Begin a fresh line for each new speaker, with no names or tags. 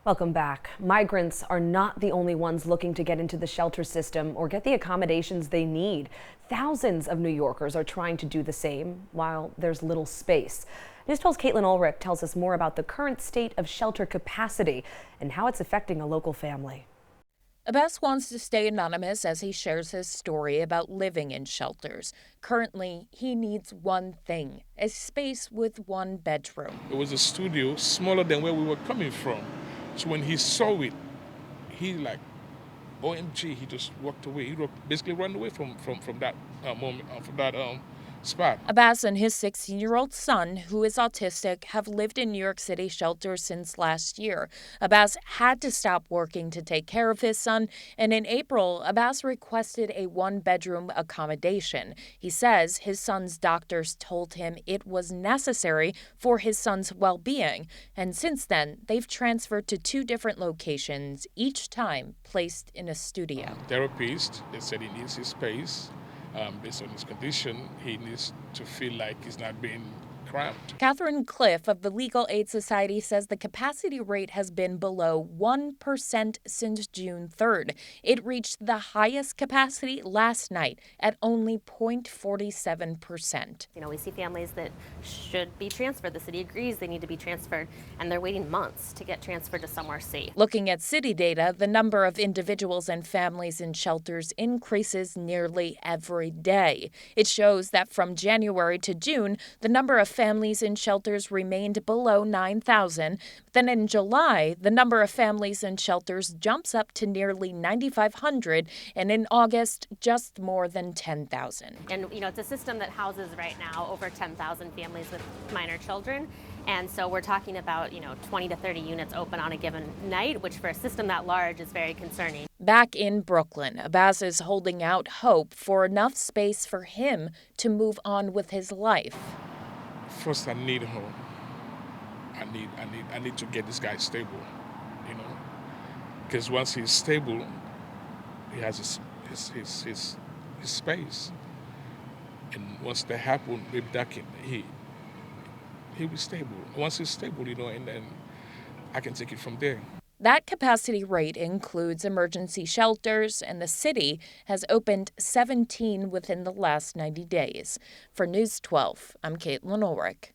Welcome back. Migrants are not the only ones looking to get into the shelter system or get the accommodations they need. Thousands of New Yorkers are trying to do the same while there's little space. News 12's Caitlin Ulrich tells us more about the current state of shelter capacity and how it's affecting a local family.
Abbas wants to stay anonymous as he shares his story about living in shelters. Currently, he needs one thing: a space with one bedroom.
It was a studio smaller than where we were coming from. So when he saw it, he like, OMG, he just walked away. He basically ran away from that moment, from that spot.
Abbas and his 16-year-old son, who is autistic, have lived in New York City shelters since last year. Abbas had to stop working to take care of his son, and in April, Abbas requested a one-bedroom accommodation. He says his son's doctors told him it was necessary for his son's well-being, and since then, they've transferred to 2 different locations, each time placed in a studio.
Therapist, they said he needs his space. Based on his condition, he needs to feel like he's not being cramped.
Catherine Cliff of the Legal Aid Society says the capacity rate has been below 1% since June 3rd. It reached the highest capacity last night at only 0.47%.
We see families that should be transferred. The city agrees they need to be transferred, and they're waiting months to get transferred to somewhere safe.
Looking at city data, the number of individuals and families in shelters increases nearly every day. It shows that from January to June, the number of families in shelters remained below 9,000. Then in July, the number of families in shelters jumps up to nearly 9,500, and in August, just more than 10,000.
And, it's a system that houses right now over 10,000 families with minor children. And so we're talking about, 20 to 30 units open on a given night, which for a system that large is very concerning.
Back in Brooklyn, Abbas is holding out hope for enough space for him to move on with his life.
First, I need home. I need to get this guy stable, because once he's stable, he has his space, and once that happens, maybe he'll be stable. Once he's stable, and then I can take it from there.
That capacity rate includes emergency shelters, and the city has opened 17 within the last 90 days. For News 12, I'm Caitlin Ulrich.